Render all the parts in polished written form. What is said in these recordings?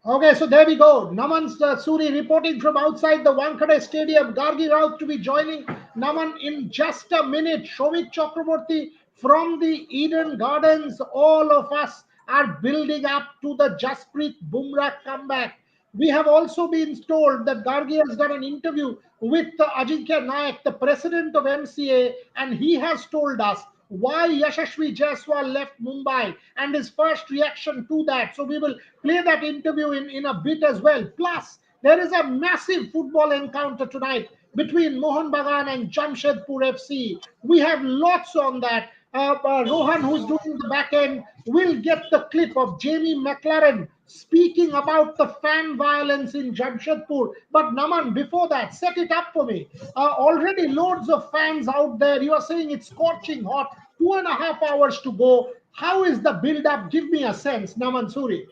Okay, so there we go. Naman Suri reporting from outside the Wankhede Stadium. Gargi Raut to be joining Naman in just a minute. Shomik Chakraborty from the Eden Gardens. All of us are building up to the Jasprit Bumrah comeback. We have also been told that Gargi has done an interview with Ajinkya Nayak, the president of MCA, and he has told us why Yashasvi Jaiswal left Mumbai and his first reaction to that. So we will play that interview in a bit as well. Plus, there is a massive football encounter tonight between Mohun Bagan and Jamshedpur FC. We have lots on that. Rohan, who's doing the back end, will get the clip of Jamie McLaren speaking about the fan violence in Jamshedpur. But Naman, before that, set it up for me. Already loads of fans out there. You are saying it's scorching hot. 2.5 hours to go. How is the build up? Give me a sense, Naman Suri.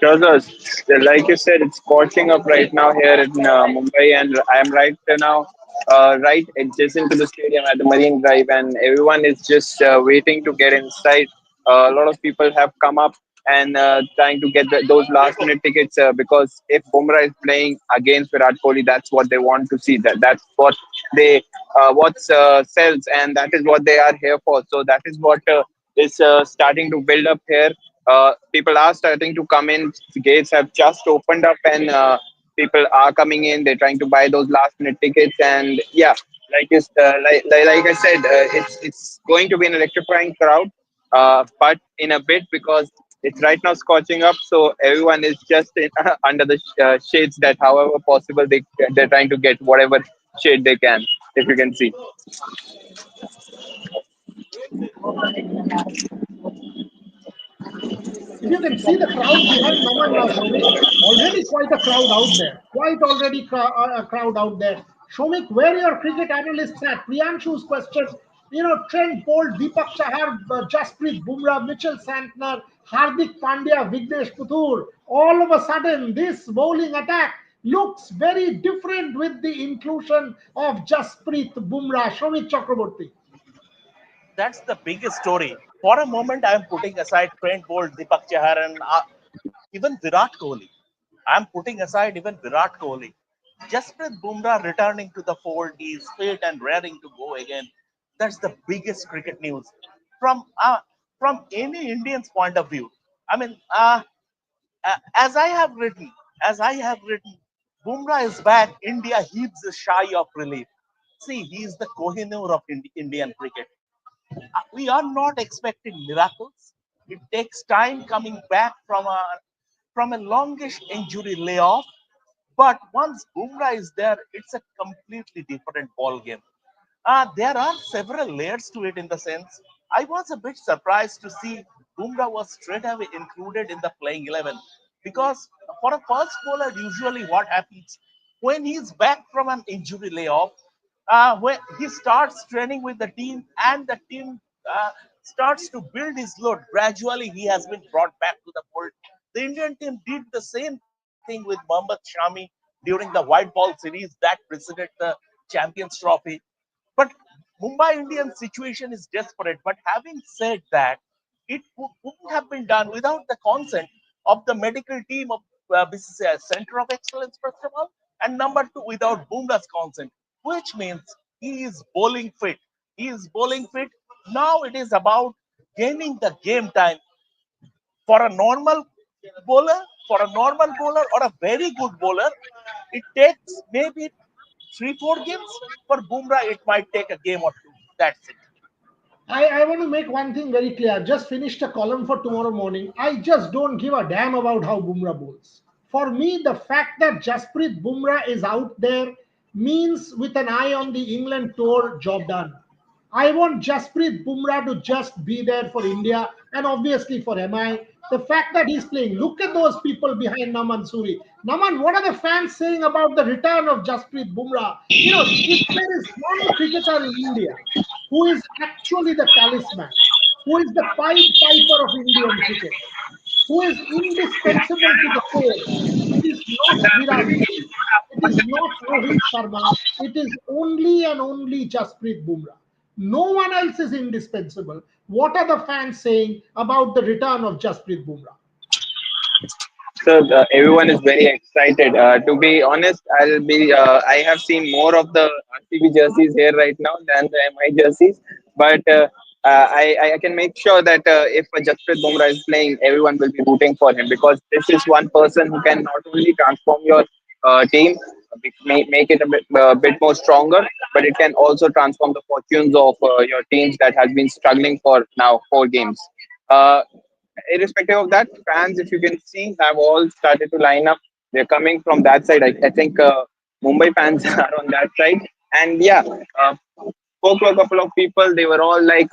Sure, sir. Like you said, it's scorching up right now here in Mumbai, and I am right now, right adjacent to the stadium at the Marine Drive, and everyone is just waiting to get inside. A lot of people have come up and trying to get those last minute tickets because if Bumrah is playing against Virat Kohli, that's what they want to see. That's what they what's sells, and that is what they are here for. So that is what is starting to build up here. People are starting to come in. Gates have just opened up, and people are coming in. They're trying to buy those last minute tickets, and yeah, like I said, it's going to be an electrifying crowd, but in a bit because it's right now scorching up. So everyone is just under the shades that, however possible, they're trying to get whatever shade they can. If you can see. If you can see the crowd behind Naman now, Shomik, already quite a crowd out there. Quite already a crowd out there. Shomik, where are your cricket analysts at? Priyanshu's question. Trent Bolt, Deepak Chahar, Jasprit Bumrah, Mitchell Santner, Hardik Pandya, Vignesh Puthur. All of a sudden, this bowling attack looks very different with the inclusion of Jasprit Bumrah. Shomik Chakraborty. That's the biggest story. For a moment, I am putting aside Trent Bolt, Deepak Chahar, and even Virat Kohli. I'm putting aside even Virat Kohli. Jasprit Bumrah returning to the fold, he is fit and raring to go again. That's the biggest cricket news from any Indian's point of view. I mean, as I have written, Bumrah is back. India heaves a sigh of relief. See, he is the Kohinoor of Indian cricket. We are not expecting miracles. It takes time coming back from a longish injury layoff. But once Bumrah is there, it's a completely different ball game. There are several layers to it in the sense. I was a bit surprised to see Bumrah was straight away included in the playing 11 because for a first bowler, usually what happens when he's back from an injury layoff, when he starts training with the team and the team starts to build his load, gradually he has been brought back to the fold. The Indian team did the same thing with Mohammad Shami during the white ball series that preceded the Champions Trophy. But Mumbai Indian situation is desperate. But having said that, it wouldn't have been done without the consent of the medical team of BCCI Center of Excellence, first of all, and number two, without Bumrah's consent, which means he is bowling fit. He is bowling fit. Now it is about gaining the game time for a normal bowler, or a very good bowler. It takes maybe 3, 4 games. For Bumrah, it might take a game or two. That's it. I want to make one thing very clear. Just finished a column for tomorrow morning. I just don't give a damn about how Bumrah bowls. For me, the fact that Jasprit Bumrah is out there means with an eye on the England tour, job done. I want Jasprit Bumrah to just be there for India and obviously for MI. The fact that he's playing, look at those people behind Naman Suri. Naman, what are the fans saying about the return of Jasprit Bumrah? If there is one cricketer in India who is actually the talisman, who is the Pied Piper of Indian cricket, who is indispensable to the core, it is not Virat Kohli. It is not Rohit Sharma. It is only and only Jasprit Bumrah. No one else is indispensable. What are the fans saying about the return of Jasprit Bumrah? So everyone is very excited. To be honest, I have seen more of the RCB jerseys here right now than the MI jerseys. But I can make sure that if Jasprit Bumrah is playing, everyone will be rooting for him, because this is one person who can not only transform your team, make it a bit more stronger, but it can also transform the fortunes of your teams that has been struggling for now 4 games. Uh, Irrespective of that, fans, if you can see, have all started to line up. They're coming from that side. I think Mumbai fans are on that side. And yeah, spoke to a couple of people. They were all like,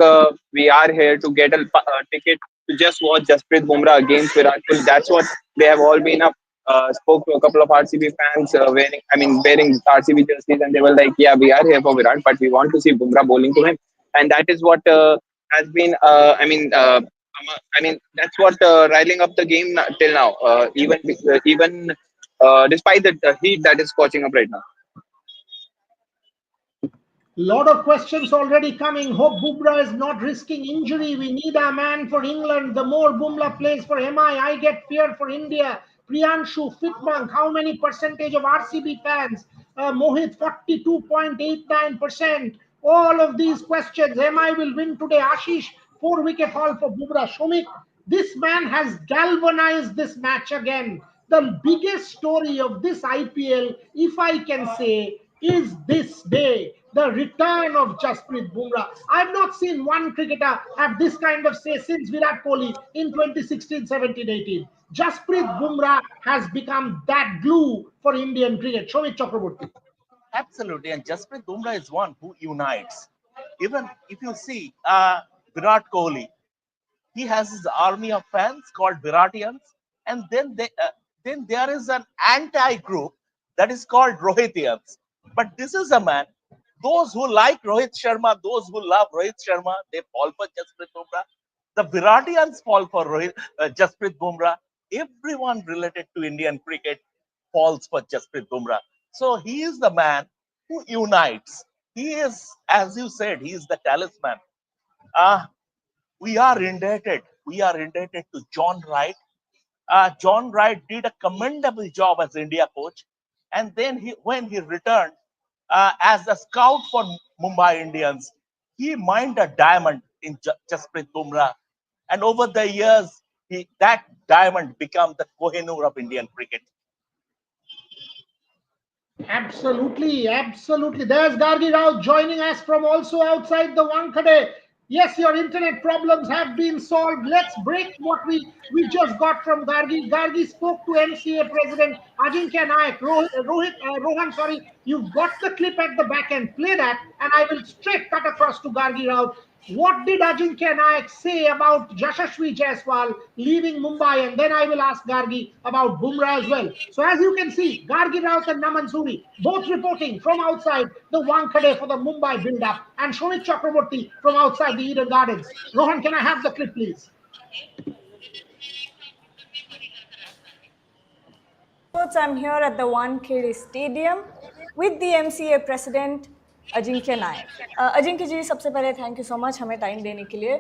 "We are here to get a ticket to just watch Jasprit Bumrah against Virat Kohli." That's what they have all been up. Spoke to a couple of RCB fans wearing RCB jerseys, and they were like, "Yeah, we are here for Virat, but we want to see Bumrah bowling to him." And that is what has been. That's what riling up the game till now. Even despite the heat that is scorching up right now. Lot of questions already coming. Hope Bumrah is not risking injury. We need a man for England. The more Bumrah plays for I get fear for India. Priyanshu, Fitmonk, how many percentage of RCB fans? Mohit, 42.89%. All of these questions. MI will win today. Ashish, 4 wicket haul for Bumrah. Shomik, this man has galvanized this match again. The biggest story of this IPL, if I can say, is this day, the return of Jasprit Bumrah. I've not seen one cricketer have this kind of say since Virat Kohli in 2016, 17, 18. Jasprit Bumrah has become that glue for Indian cricket. Shomik Chakraborty. Absolutely, and Jasprit Bumrah is one who unites. Even if you see Virat Kohli, he has his army of fans called Viratians, and then there is an anti-group that is called Rohitians. But this is a man. Those who like Rohit Sharma, those who love Rohit Sharma, they fall for Jasprit Bumrah. The Viratians fall for Jasprit Bumrah. Everyone related to Indian cricket falls for Jasprit Bumrah. So he is the man who unites. He is, as you said, he is the talisman. Uh, we are indebted. We are indebted to John Wright. John Wright did a commendable job as India coach, and then when he returned as a scout for Mumbai Indians, he mined a diamond in Jasprit Bumrah, and over the years, that diamond became the Kohinoor of Indian cricket. Absolutely, absolutely. There's Gargi Rao joining us from also outside the Wankhede. Yes, your internet problems have been solved. Let's break what we just got from Gargi. Gargi spoke to MCA President Ajinkya Naik. Rohan, sorry, you've got the clip at the back end. Play that, and I will straight cut across to Gargi Rao. What did Ajinkya Naik say about Yashasvi Jaiswal leaving Mumbai? And then I will ask Gargi about Bumrah as well. So as you can see, Gargi Raut and Naman Suri both reporting from outside the Wankhede for the Mumbai build-up, and Shomik Chakraborty from outside the Eden Gardens. Rohan, can I have the clip, please? I'm here at the Wankhede Stadium with the MCA President Ajinkya नायक. अजिंक्य जी, सबसे पहले thank you so much हमें time देने के लिए.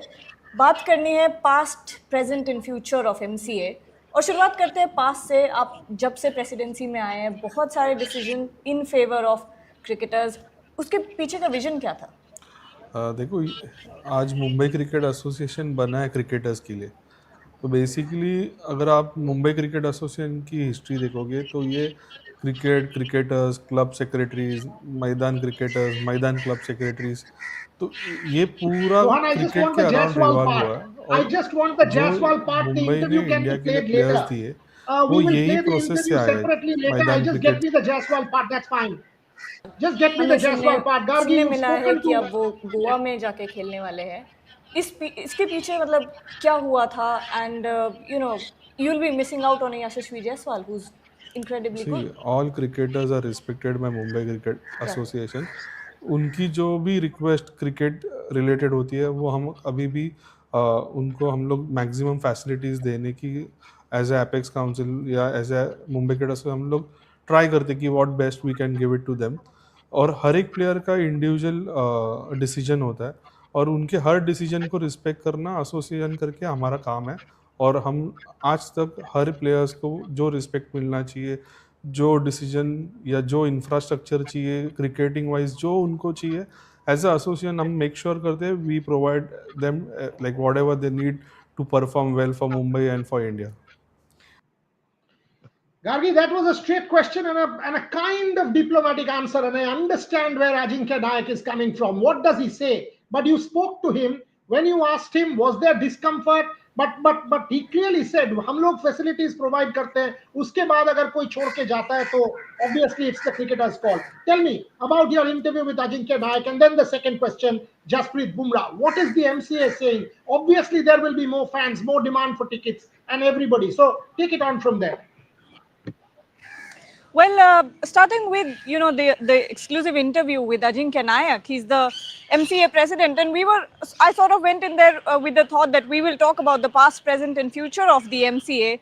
बात करनी है past, present and future of MCA, और शुरुआत करते हैं पास्ट से. आप जब से प्रेसिडेंसी में आए हैं, बहुत सारे decision in favour of cricketers, उसके पीछे का विजन क्या था? देखो, आज मुंबई क्रिकेट एसोसिएशन बना है क्रिकेटर्स के लिए. तो बेसिकली अगर आप मुंबई क्रिकेट एसोसिएशन की हिस्ट्री देखोगे तो ये क्रिकेटर्स, क्लब सेक्रेटरीज, मैदान क्रिकेटर्स, मैदान क्लब सेक्रेटरीज, तो ये पूरा Rohan, I just cricket want के the around Jaiswal revolve part. हुआ है. I और just want the जो Jaiswal part. The Mumbai interview ने can इंडिया be के लिए played प्लेयर्स later. दिए, We वो will यही play the प्रोसेस से interview आए separately later. I मैदान just get cricket. me the Jaiswal part. That's fine. Just get me हमें the Jaiswal part. Gargi, सुनने you've मिला है spoken कि to. अब वो गोवा में जाके खेलने वाले हैं. इसके पीछे मतलब क्या हुआ था? And you will be missing out on Yashasvi Jaiswal, who is incredibly see, good. All cricketers are respected by Mumbai Cricket Association. उनकी जो भी रिक्वेस्ट क्रिकेट रिलेटेड होती है वो हम अभी भी उनको हम लोग मैक्सिमम फैसिलिटीज़ देने की एज ए एपेक्स काउंसिल या as a Mumbai Cricket Association हम लोग ट्राई करते कि what best we can give it to them. और हर एक प्लेयर का इंडिविजुअल डिसीजन होता है, और उनके हर डिसीजन को रिस्पेक्ट करना एसोसिएशन करके हमारा काम है. और हम आज तक हर प्लेयर्स को जो रिस्पेक्ट मिलना चाहिए, जो डिसीजन या जो इंफ्रास्ट्रक्चर चाहिए क्रिकेटिंग वाइज जो उनको चाहिए, एज अ एसोसिएशन हम मेक श्योर करते हैं we provide them like whatever they need to perform well for Mumbai and for India. Gargi, that was a straight question and a kind of diplomatic answer, and I understand where Ajinkya Nayak is coming from. What does he say? But you spoke to him when you asked him, was there discomfort? But he clearly said, हम लोग facilities provide करते हैं. उसके बाद अगर कोई छोड़ के जाता है तो obviously it's the cricketer's call. Tell me about your interview with Ajinkya Nayak, and then the second question, Jasprit Bumrah. What is the MCA saying? Obviously there will be more fans, more demand for tickets, and everybody. So take it on from there. Well, starting with the exclusive interview with Ajinkya Nayak, he's the MCA president, and I sort of went in there with the thought that we will talk about the past, present, and future of the MCA.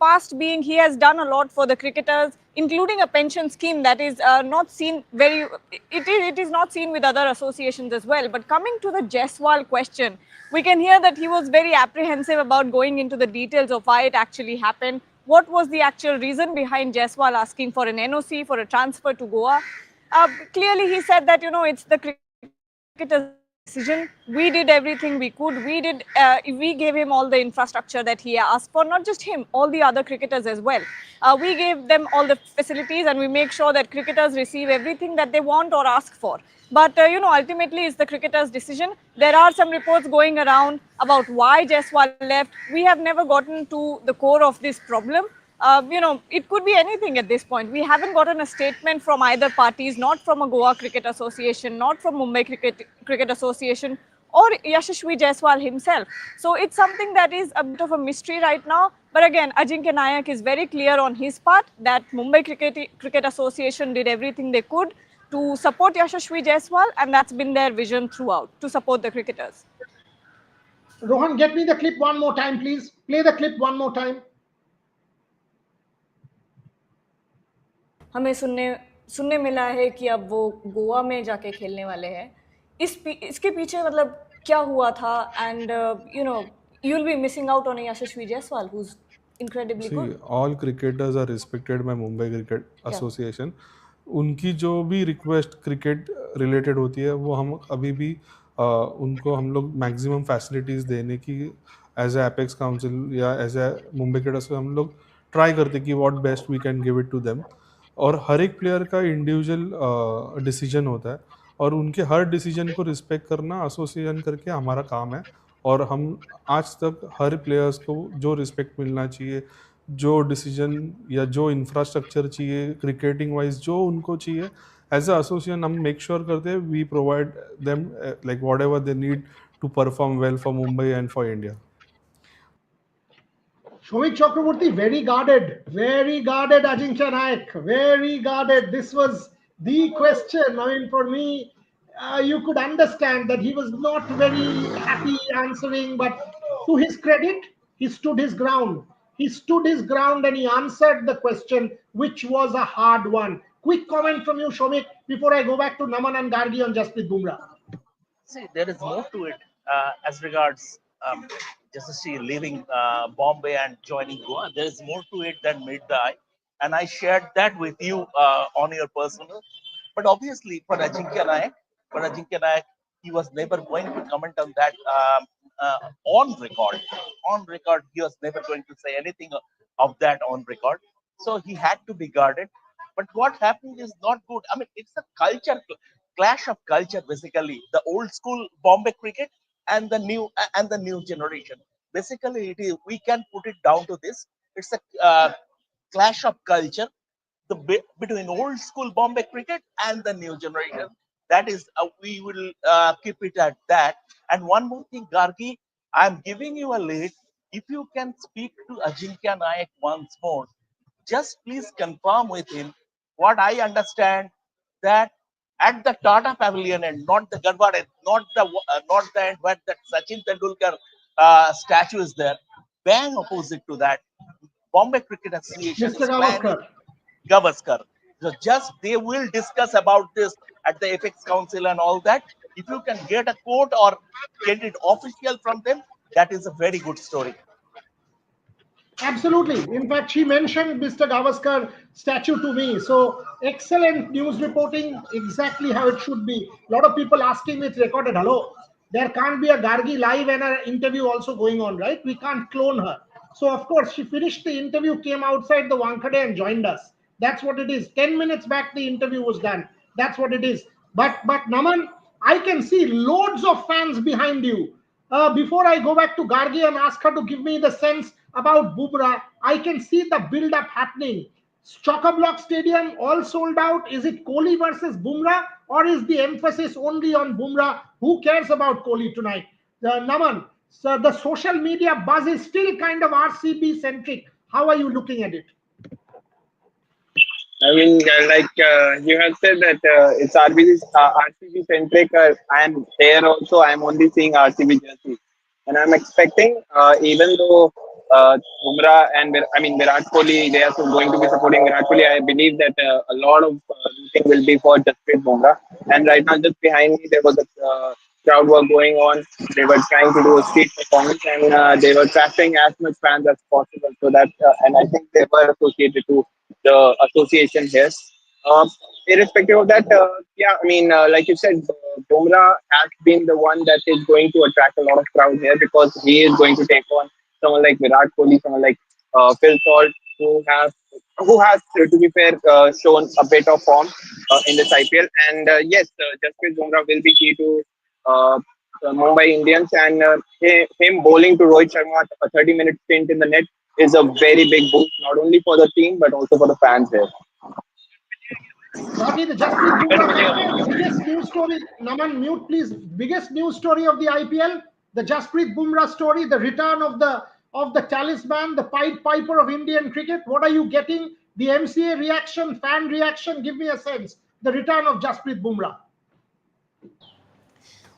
Past being he has done a lot for the cricketers, including a pension scheme that is not seen very. It is not seen with other associations as well. But coming to the Jaiswal question, we can hear that he was very apprehensive about going into the details of why it actually happened. What was the actual reason behind Jaiswal asking for an NOC for a transfer to Goa? Clearly, he said that it's the cricketers' decision. We did everything we could. We gave him all the infrastructure that he asked for. Not just him, all the other cricketers as well. We gave them all the facilities, and we make sure that cricketers receive everything that they want or ask for. But ultimately, it's the cricketers' decision. There are some reports going around about why Jaiswal left. We have never gotten to the core of this problem. It could be anything at this point. We haven't gotten a statement from either parties, not from a Goa Cricket Association, not from Mumbai Cricket Association, or Yashasvi Jaiswal himself. So it's something that is a bit of a mystery right now. But again, Ajinkya Nayak is very clear on his part that Mumbai Cricket Association did everything they could to support Yashasvi Jaiswal, and that's been their vision throughout, to support the cricketers. Rohan, get me the clip one more time, please. Play the clip one more time. हमें सुनने मिला है कि अब वो गोवा में जाके खेलने वाले हैं. इसके पीछे मतलब क्या हुआ था? And you'll be missing out on a Yashasvi Jaiswal who's incredibly good. See, all cricketers are respected by Mumbai Cricket Association. उनकी जो भी रिक्वेस्ट क्रिकेट रिलेटेड होती है वो हम अभी भी उनको हम लोग मैक्सिमम फैसिलिटीज़ देने की एज ए एपेक्स काउंसिल या as a Mumbai Cricket Association हम लोग ट्राई करते कि what best we can give it to them. और हर एक प्लेयर का इंडिविजुअल डिसीजन होता है और उनके हर डिसीजन को रिस्पेक्ट करना एसोसिएशन करके हमारा काम है. और हम आज तक हर प्लेयर्स को जो रिस्पेक्ट मिलना चाहिए, जो डिसीजन या जो इंफ्रास्ट्रक्चर चाहिए क्रिकेटिंग वाइज जो उनको चाहिए, एज अ एसोसिएशन हम मेक श्योर करते हैं we provide them like whatever they need to perform well for Mumbai and for India. Shomik Chakraborty, very guarded, Ajinkya Nayak, very guarded. This was the question. I mean, for me, you could understand that he was not very happy answering, but to his credit, he stood his ground. He stood his ground and he answered the question, which was a hard one. Quick comment from you, Shomik, before I go back to Naman and Gargi on Jasprit Bumrah. See, there is more to it as regards Jasasri leaving Bombay and joining Goa. There is more to it than meet the eye. And I shared that with you on your personal. But obviously, for Ajinkya Nayak, he was never going to comment on that on record. On record, he was never going to say anything of that on record. So he had to be guarded. But what happened is not good. I mean, it's a clash of culture basically. The old school Bombay cricket and the new generation. Basically, we can put it down to this. It's a clash of culture between old school Bombay cricket and the new generation. That is, we will keep it at that. And one more thing, Gargi, I'm giving you a lead. If you can speak to Ajinkya Nayak once more, just please confirm with him what I understand, that at the Tata Pavilion and not the Garwad, not the end where that Sachin Tendulkar statue is there, bang opposite to that, Bombay Cricket Association Mr. is planning Gavaskar. Gavaskar. So just they will discuss about this at the Apex Council and all that. If you can get a quote or get it official from them, that is a very good story. Absolutely. In fact, she mentioned Mr. Gavaskar statue to me. So excellent news reporting, exactly how it should be. A lot of people asking me it's recorded. Hello, there can't be a Gargi live and an interview also going on, right? We can't clone her. So of course, she finished the interview, came outside the Wankhede and joined us. That's what it is. 10 minutes back, the interview was done. That's what it is. But Naman, I can see loads of fans behind you. Before I go back to Gargi and ask her to give me the sense about Bumrah, I can see the build up happening. Chockablock Stadium all sold out. Is it Kohli versus Bumrah, or is the emphasis only on Bumrah? Who cares about Kohli tonight? Naman, so the social media buzz is still kind of RCB centric. How are you looking at it? I mean, you have said that it's RCB centric. I am here also. I am only seeing RCB jersey, and I'm expecting, even though Bumrah and Virat Kohli, they are going to be supporting Virat Kohli. I believe that a lot of rooting will be for Jasprit Bumrah. And right now, just behind me, there was a crowd work going on. They were trying to do a street performance, and they were trapping as much fans as possible. So that, and I think they were associated to the association here. Um, Irrespective of that, yeah, like you said, Bumrah has been the one that is going to attract a lot of crowd here because he is going to take on someone like Virat Kohli, someone like Phil Salt, who has to be fair, shown a bit of form in this IPL. And yes, Jasprit Bumrah will be key to Mumbai Indians, and him bowling to Rohit Sharma a 30-minute stint in the net is a very big boost, not only for the team but also for the fans here. Gargi, the Jasprit Bumrah factor, biggest news story. Naman, mute please. Biggest news story of the IPL, the Jasprit Bumrah story, the return of the talisman, the Pied Piper of Indian cricket. What are you getting? The MCA reaction, fan reaction. Give me a sense. The return of Jasprit Bumrah.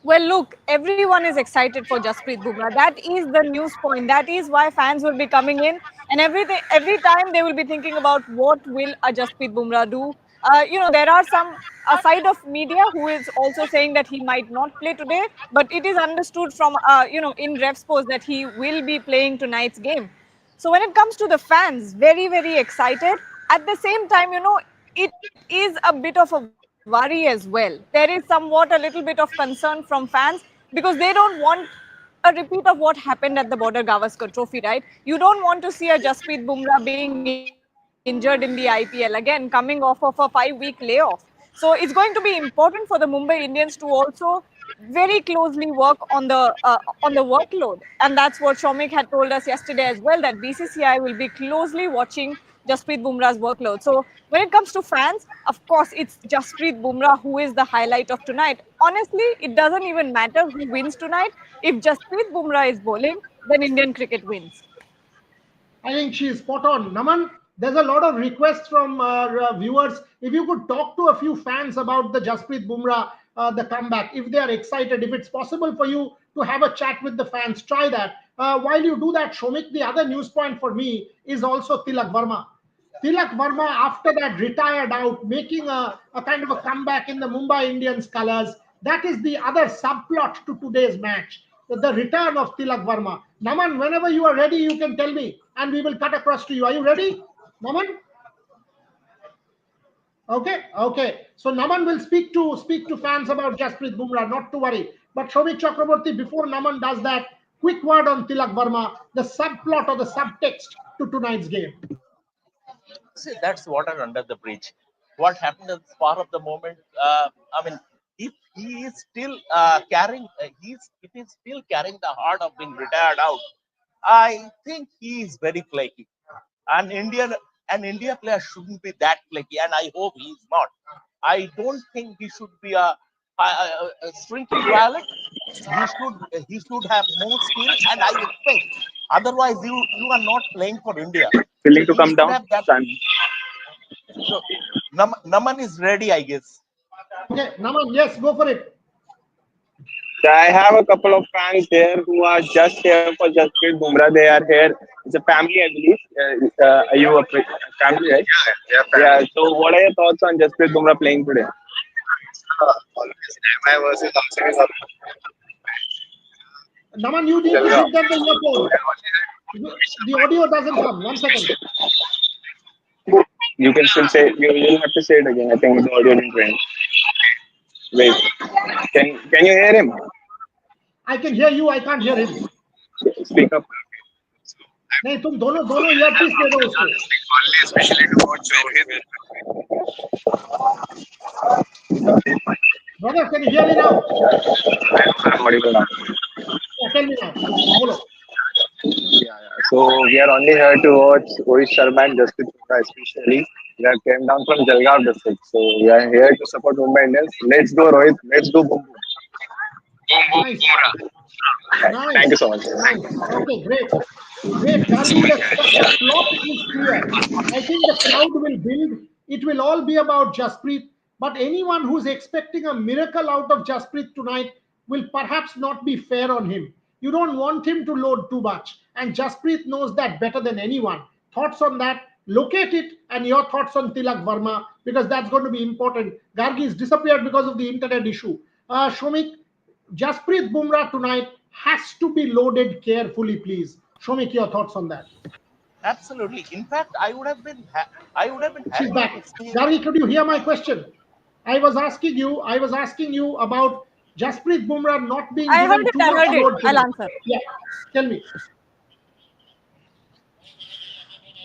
Well, look, everyone is excited for Jasprit Bumrah. That is the news point. That is why fans will be coming in, and every time they will be thinking about what will a Jasprit Bumrah do. There are some a side of media who is also saying that he might not play today, but it is understood from in refs post that he will be playing tonight's game. So when it comes to the fans, very, very excited. At the same time, it is a bit of a worry as well. There is somewhat a little bit of concern from fans because they don't want a repeat of what happened at the Border Gavaskar Trophy, right? You don't want to see a Jasprit Bumrah being injured in the IPL again, coming off of a 5-week layoff. So it's going to be important for the Mumbai Indians to also very closely work on the workload, and that's what Shomik had told us yesterday as well, that BCCI will be closely watching Jasprit Bumrah's workload. So when it comes to fans, of course, it's Jasprit Bumrah who is the highlight of tonight. Honestly, it doesn't even matter who wins tonight. If Jasprit Bumrah is bowling, then Indian cricket wins. I think she's spot on. Naman, there's a lot of requests from viewers. If you could talk to a few fans about the Jasprit Bumrah, the comeback, if they are excited, if it's possible for you to have a chat with the fans, try that. While you do that, Shomik, the other news point for me is also Tilak Verma. Tilak Verma, after that, retired out, making a kind of a comeback in the Mumbai Indians colors. That is the other subplot to today's match, the return of Tilak Verma. Naman, whenever you are ready, you can tell me, and we will cut across to you. Are you ready, Naman? Okay, okay. So Naman will speak to fans about Jasprit Bumrah, not to worry. But Shomik Chakraborty, before Naman does that, quick word on Tilak Verma, the subplot or the subtext to tonight's game. See, that's water under the bridge. What happened at the spur of the moment? If he is still if he's still carrying the heart of being retired out, I think he is very flaky. An Indian, an India player shouldn't be that flaky, and I hope he is not. I don't think he should be a shrinking violet. He should have more skill, and I expect. Otherwise, you are not playing for India. So Willing to you come should down, have that. son? So Naman is ready, I guess. Okay, Naman, yes, go for it. So I have a couple of fans here who are just here for Jasprit Bumrah. They are here. It's a family, I believe. Are you a family, right? Yeah, Yeah. family. So what are your thoughts on Jasprit Bumrah playing today? Always MI versus RCB. Naman, you need to Jalgaon. give them the earphone. The audio doesn't come. 1 second. You can still say you'll have to say it again. I think the audio didn't ring. Wait. Can you hear him? I can hear you. I can't hear him. Speak up. नहीं तुम दोनों दोनों earpiece दे दो उसको. Especially to watch Rohit. Brother, can you hear me now? I'm audible now. Yeah, tell me now. Bolo. So we are only here to watch Rohit Sharma and Jasprit Bumrah especially. We have came down from Jalgaon district. So we are here to support Mumbai Indians. Let's go Rohit. Let's go Boom Boom. Nice. Thank Nice. you so much. Nice. Okay, great. Great. Gargi, the plot is clear. I think the crowd will build. It will all be about Jasprit. But anyone who's expecting a miracle out of Jasprit tonight will perhaps not be fair on him. You don't want him to load too much. And Jasprit knows that better than anyone. Thoughts on that? Locate it and your thoughts on Tilak Verma because that's going to be important. Gargi is disappeared because of the internet issue. Shomik, Jasprit Bumrah tonight has to be loaded carefully, please. Shomik, your thoughts on that. Absolutely. In fact, I would have been She's happy back. to see him. Gargi, could you hear my question? I was asking you about Jasprit Bumrah not being I heard given it. too I much heard it. load I'll tonight. answer. Yeah, tell me.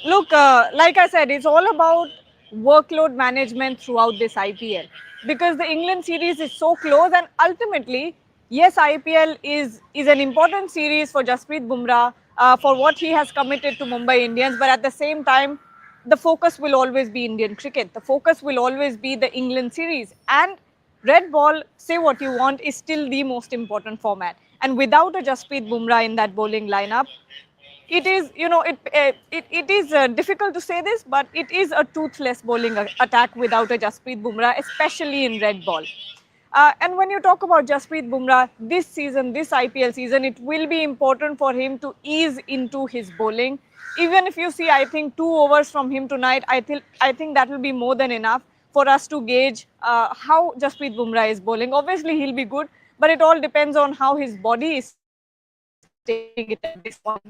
Look, like I said, it's all about workload management throughout this IPL because the England series is so close, and ultimately, yes, IPL is an important series for Jasprit Bumrah for what he has committed to Mumbai Indians, but at the same time, the focus will always be Indian cricket. The focus will always be the England series, and red ball, say what you want, is still the most important format. And without a Jasprit Bumrah in that bowling lineup, it is, it is difficult to say this, but it is a toothless bowling attack without a Jasprit Bumrah, especially in red ball. And when you talk about Jasprit Bumrah this season, this IPL season, it will be important for him to ease into his bowling. Even if you see, I think 2 overs from him tonight, I think that will be more than enough for us to gauge how Jasprit Bumrah is bowling. Obviously, he'll be good, but it all depends on how his body is taking it at this point.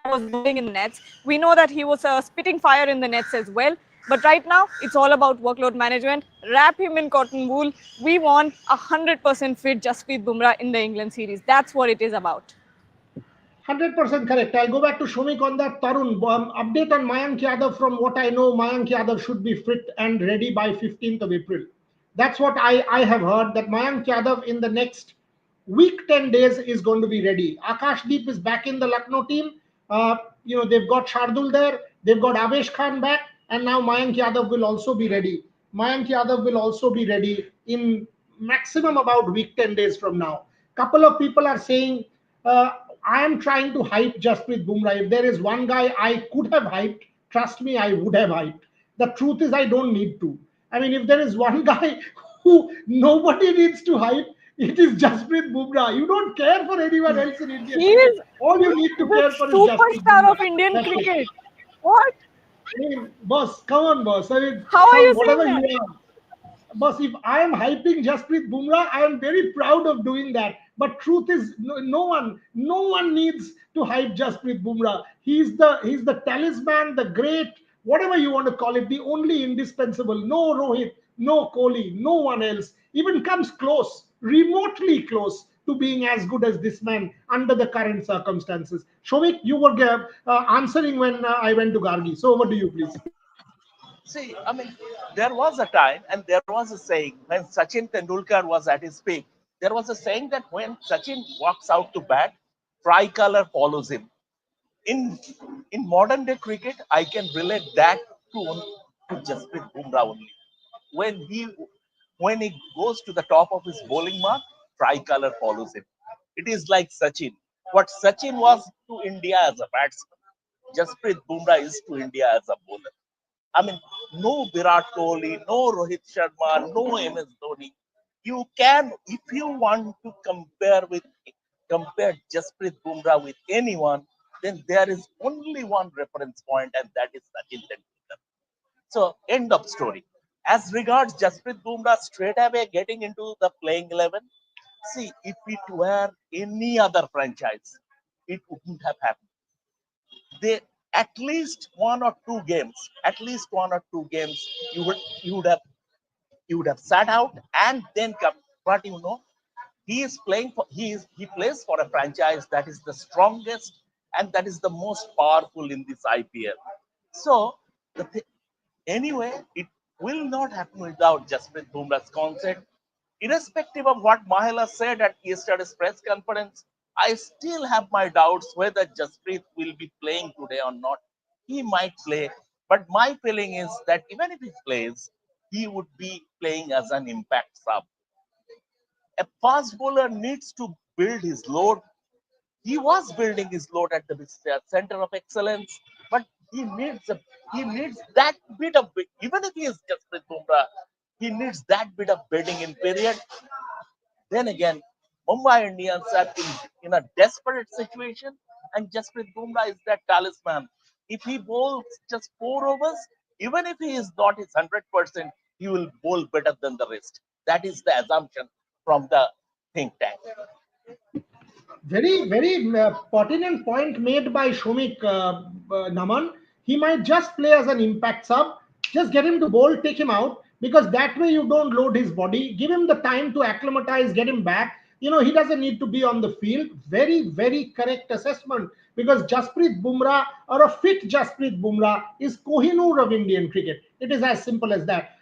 Was bowling in the nets. We know that he was spitting fire in the nets as well. But right now, it's all about workload management. Wrap him in cotton wool. We want 100% fit Jasprit Bumrah in the England series. That's what it is about. 100% correct. I'll go back to Shomik on that. Tarun, update on Mayank Yadav. From what I know, Mayank Yadav should be fit and ready by 15th of April. That's what I have heard, that Mayank Yadav in the next week, 10 days is going to be ready. Akashdeep is back in the Lucknow team. They've got Shardul there. They've got Avesh Khan back. And now Mayank Yadav will also be ready. Mayank Yadav will also be ready in maximum about week 10 days from now. Couple of people are saying, uh, I am trying to hype Jasprit Bumrah. If there is one guy I could have hyped, trust me, I would have hyped. The truth is, I don't need to. I mean, if there is one guy who nobody needs to hype, it is Jasprit Bumrah. You don't care for anyone else in Indian He cricket. is All you need to the care for is Jasprit superstar Bumrah. of Indian That's it. cricket. What? I mean, boss, come on, boss. I mean, How are you come, saying whatever you that? are. But if I am hyping Jasprit Bumrah, I am very proud of doing that. But truth is, no one needs to hype Jasprit Bumrah. He's the talisman, the great, whatever you want to call it, the only indispensable. No Rohit, no Kohli, no one else even comes close, remotely close to being as good as this man under the current circumstances. Shomik, you were answering when I went to Gargi. So over to you, please. See, I mean, there was a time and there was a saying when Sachin Tendulkar was at his peak. There was a saying that when Sachin walks out to bat, tricolor follows him. In in modern day cricket, I can relate that to Jasprit Bumrah only. When he when he goes to the top of his bowling mark, tricolor follows him. It is like Sachin. What Sachin was to India as a batsman, Jasprit Bumrah is to India as a bowler. I mean, no Virat Kohli, no Rohit Sharma, no MS Dhoni. You can, if you want to compare Jasprit Bumrah with anyone, then there is only one reference point, and that is Sachin Tendulkar. So, end of story. As regards Jasprit Bumrah straight away getting into the playing 11, See, if it were any other franchise, it wouldn't have happened. They at least one or two games, you would you would have you would have sat out and then come. But he is playing for he plays for a franchise that is the strongest and that is the most powerful in this IPL. So the anyway, it will not happen without Jasprit Bumrah's consent. Irrespective of what Mahela said at yesterday's press conference, I still have my doubts whether Jasprit will be playing today or not. He might play, but my feeling is that even if he plays, he would be playing as an impact sub. A fast bowler needs to build his load. He was building his load at the center of excellence, but he needs that bit of even if he is just with Bumrah, he needs that bit of building in period. Then again, Mumbai Indians are in a desperate situation, and Jasprit Bumrah is that talisman. If he bowls just 4 overs, even if he is not his 100%, he will bowl better than the rest. That is the assumption from the think tank. Very, very pertinent point made by Shomik Naman. He might just play as an impact sub. Just get him to bowl, take him out, because that way you don't load his body. Give him the time to acclimatize, get him back. He doesn't need to be on the field. Very, very correct assessment, because Jasprit Bumrah, or a fit Jasprit Bumrah, is Kohinoor of Indian cricket. It is as simple as that.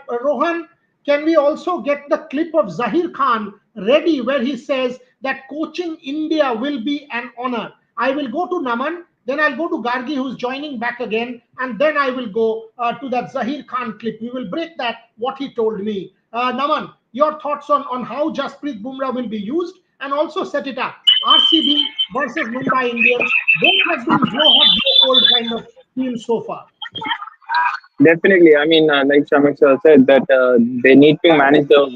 Rohan, can we also get the clip of Zaheer Khan ready where he says that coaching India will be an honor? I will go to Naman, then I'll go to Gargi, who's joining back again, and then I will go to that Zaheer Khan clip. We will break that, what he told me. Naman, your thoughts on how Jasprit Bumrah will be used, and also set it up. RCB versus Mumbai Indians. Both have been blow hot, blow cold kind of teams so far. Definitely. I mean, like Shamik sir said, that they need to manage the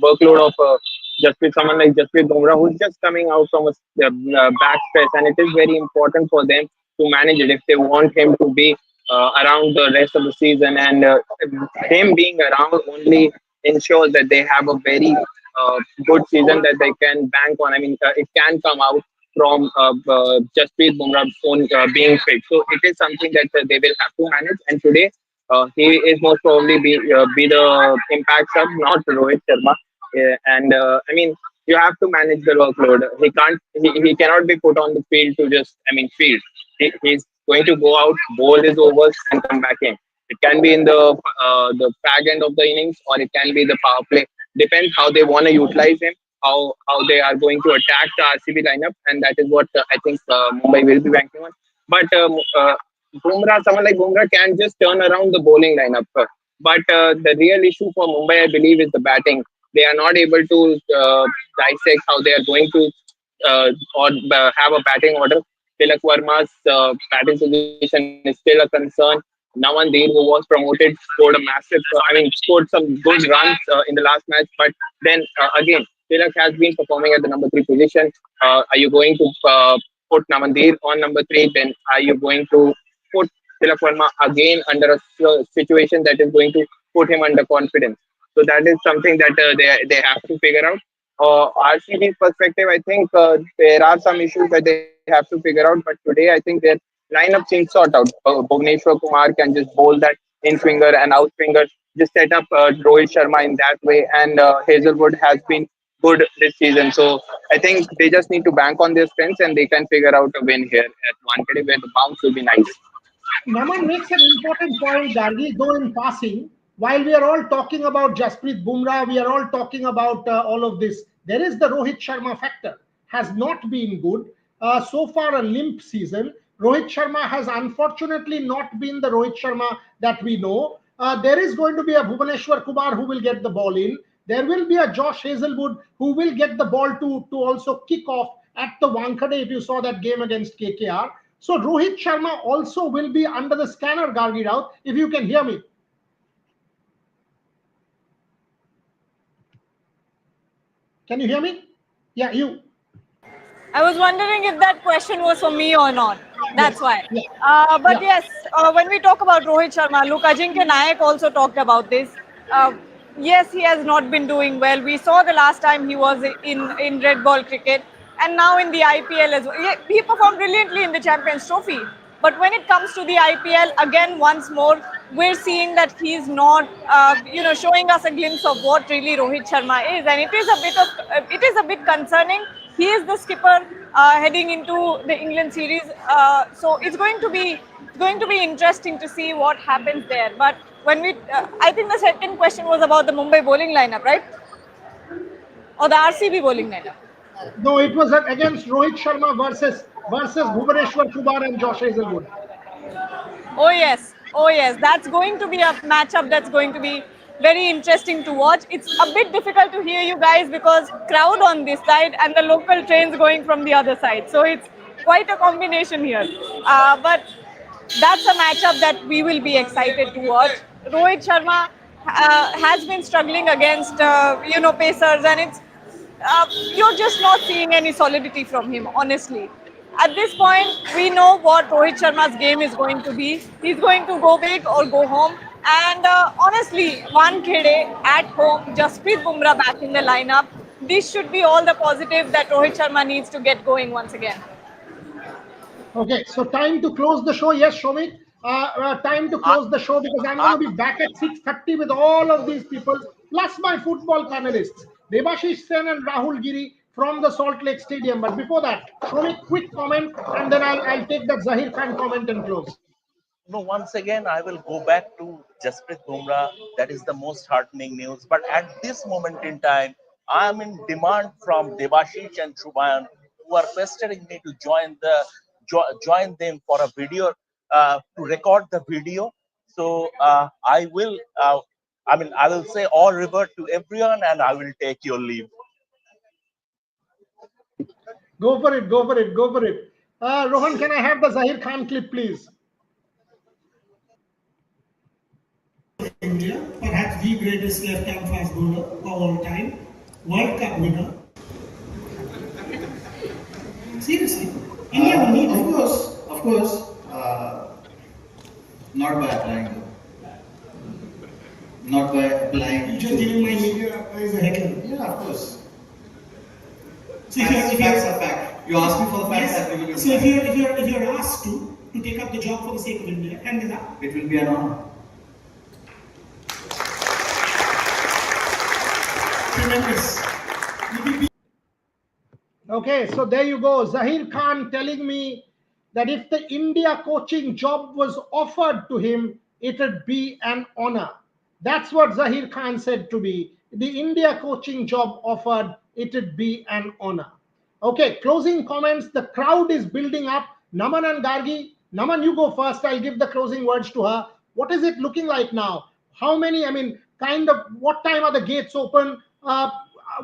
workload of just with someone like Jasprit Bumrah, who's just coming out from a back stress, and it is very important for them to manage it if they want him to be around the rest of the season. And him being around only ensures that they have a very good season that they can bank on. I mean, it can come out from Jasprit Bumrah's own being fit. So it is something that they will have to manage. And today, he is most probably be the impact sub, not Rohit Sharma. And I mean, you have to manage the workload. He cannot be put on the field to just, I mean, field. He's going to go out, bowl his overs, and come back in. It can be in the fag end of the innings, or it can be the power play. Depends how they want to utilize him, how they are going to attack the RCB lineup, and that is what I think Mumbai will be banking on. But Bumrah, someone like Bumrah can just turn around the bowling lineup. But the real issue for Mumbai, I believe, is the batting. They are not able to dissect how they are going to or have a batting order. Tilak Verma's batting position is still a concern. Naman Deen, who was promoted, scored a massive, scored some good runs in the last match. But then again, Tilak has been performing at the number 3 position. Are you going to put Namandir on number 3? Then are you going to put Tilak Verma again under a situation that is going to put him under confidence? So that is something that they have to figure out. RCB's perspective, I think there are some issues that they have to figure out. But today, I think their lineup seems sort out. Bhuvaneshwar Kumar can just bowl that in swinger and out swinger. Just set up Rohit Sharma in that way, and Hazelwood has been good this season. So I think they just need to bank on their strengths, and they can figure out a win here at Wankhede, where the bounce will be nice. Naman makes an important point, Gargi, though in passing. While we are all talking about Jasprit Bumrah, we are all talking about all of this. There is the Rohit Sharma factor. Has not been good. So far, a limp season. Rohit Sharma has unfortunately not been the Rohit Sharma that we know. There is going to be a Bhuvaneshwar Kumar who will get the ball in. There will be a Josh Hazelwood who will get the ball to also kick off at the Wankhede, if you saw that game against KKR. So Rohit Sharma also will be under the scanner, Gargi Raut, if you can hear me. Can you hear me? Yeah, you. I was wondering if that question was for me or not. That's why. But yes, when we talk about Rohit Sharma, look, Ajinkya Nayak also talked about this. yes, he has not been doing well. We saw the last time he was in red ball cricket, and now in the IPL as well. He performed brilliantly in the Champions Trophy. But when it comes to the IPL, again, once more, we're seeing that he's not, showing us a glimpse of what really Rohit Sharma is, and it is a bit concerning. He is the skipper heading into the England series, so it's going to be interesting to see what happens there. But I think the second question was about the Mumbai bowling lineup, right? Or the RCB bowling lineup. No, it was against Rohit Sharma versus Bhuvaneshwar Kumar and Josh Hazelwood. Oh yes, that's going to be a matchup that's going to be very interesting to watch. It's a bit difficult to hear you guys because crowd on this side and the local trains going from the other side. So it's quite a combination here. But that's a matchup that we will be excited to watch. Rohit Sharma has been struggling against pacers, and you're just not seeing any solidity from him, honestly. At this point, we know what Rohit Sharma's game is going to be. He's going to go big or go home. And honestly, Wankhede at home, Jasprit Bumrah back in the lineup. This should be all the positive that Rohit Sharma needs to get going once again. Okay, so time to close the show. Yes, Shomik. Time to close the show because I'm going to be back at 6:30 with all of these people plus my football panelists, Debashish Sen and Rahul Giri from the Salt Lake Stadium. But before that, Shomik, quick comment, and then I'll take that Zaheer Khan comment and close. No, once again, I will go back to Jasprit Bumrah. That is the most heartening news. But at this moment in time, I am in demand from Debashish and Shubhayan, who are pestering me to join them for a video, to record the video. So I will. I will say all revert to everyone, and I will take your leave. Go for it, go for it, go for it. Rohan, can I have the Zaheer Khan clip, please? India, perhaps the greatest left-hand fast bowler of all time, World Cup winner. Seriously, India will need Of course, not by applying though. Not by applying. You just giving my media as a heckler. Yeah, of course. So Facts are fact. You ask me for the facts, yes, I give you. so if you're asked to take up the job for the sake of India, hand it up. It will be an honor. Tremendous. Okay, so there you go. Zaheer Khan telling me that if the India coaching job was offered to him, it would be an honor. That's what Zaheer Khan said to me. The India coaching job offered, it would be an honor. Okay, closing comments. The crowd is building up. Naman and Gargi. Naman, you go first. I'll give the closing words to her. What is it looking like now? How many, what time are the gates open?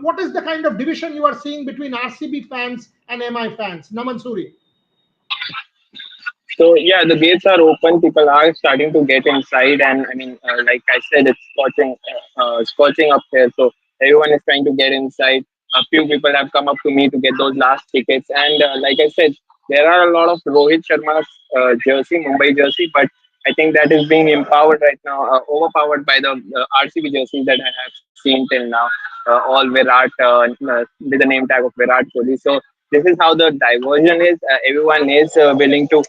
What is the kind of division you are seeing between RCB fans and MI fans? Naman Suri. So yeah, the gates are open. People are starting to get inside, and like I said, it's scorching up here. So everyone is trying to get inside. A few people have come up to me to get those last tickets, and like I said, there are a lot of Rohit Sharma's jersey, Mumbai jersey, but I think that is being empowered right now, overpowered by the RCB jerseys that I have seen till now. All Virat with the name tag of Virat Kohli. So this is how the diversion is. Everyone is willing to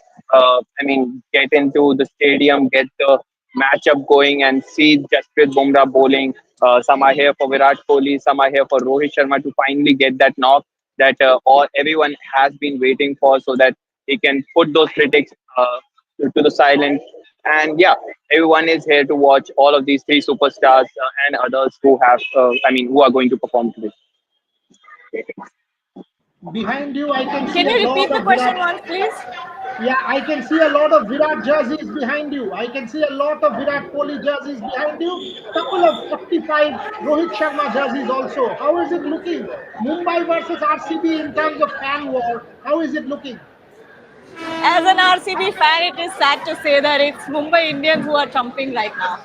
get into the stadium, get the matchup going, and see Jasprit Bumrah bowling. Some are here for Virat Kohli, some are here for Rohit Sharma to finally get that knock that all everyone has been waiting for, so that he can put those critics to the silence. And yeah, everyone is here to watch all of these three superstars and others who who are going to perform today. Behind you, I can see Can a you lot repeat the of question Virat. once, please? Yeah, I can see a lot of Virat jerseys behind you. I can see a lot of Virat Kohli jerseys behind you. Couple of 45 Rohit Sharma jerseys also. How is it looking? Mumbai versus RCB in terms of fan war. How is it looking? As an RCB fan, it is sad to say that it's Mumbai Indians who are trumping right now.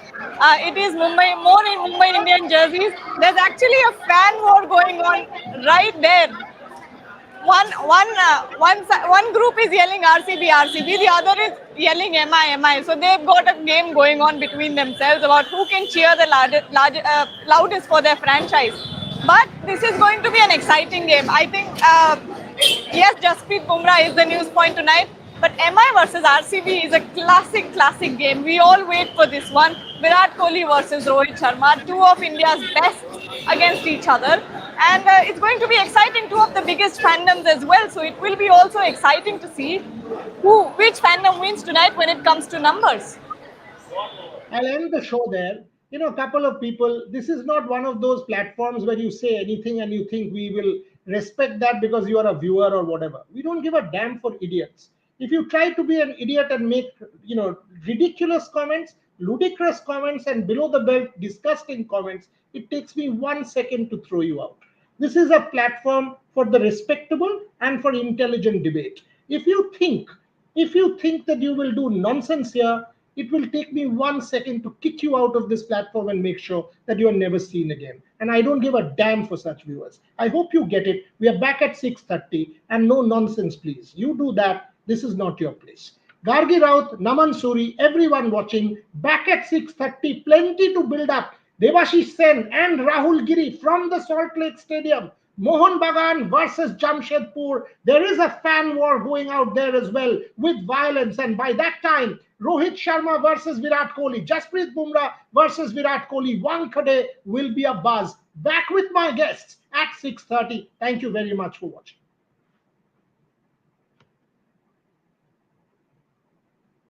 It is more in Mumbai Indian jerseys. There's actually a fan war going on right there. one group is yelling RCB, RCB, the other is yelling MI, MI. So they've got a game going on between themselves about who can cheer the loudest for their franchise. But this is going to be an exciting game. I think, yes, Jasprit Bumrah is the news point tonight. But MI versus RCB is a classic game. We all wait for this one. Virat Kohli versus Rohit Sharma, two of India's best against each other. And it's going to be exciting, two of the biggest fandoms as well. So it will be also exciting to see which fandom wins tonight when it comes to numbers. I'll end the show there. A couple of people, this is not one of those platforms where you say anything and you think we will respect that because you are a viewer or whatever. We don't give a damn for idiots. If you try to be an idiot and make, ridiculous comments, ludicrous comments, and below the belt, disgusting comments, it takes me 1 second to throw you out. This is a platform for the respectable and for intelligent debate. If you think that you will do nonsense here, it will take me 1 second to kick you out of this platform and make sure that you are never seen again. And I don't give a damn for such viewers. I hope you get it. We are back at 6:30, and no nonsense, please. You do that. This is not your place. Gargi Raut, Naman Suri, everyone watching, back at 6:30. Plenty to build up. Devashish Sen and Rahul Giri from the Salt Lake Stadium. Mohan Bagan versus Jamshedpur. There is a fan war going out there as well with violence. And by that time, Rohit Sharma versus Virat Kohli, Jasprit Bumrah versus Virat Kohli, Wankhede will be a buzz. Back with my guests at 6:30. Thank you very much for watching.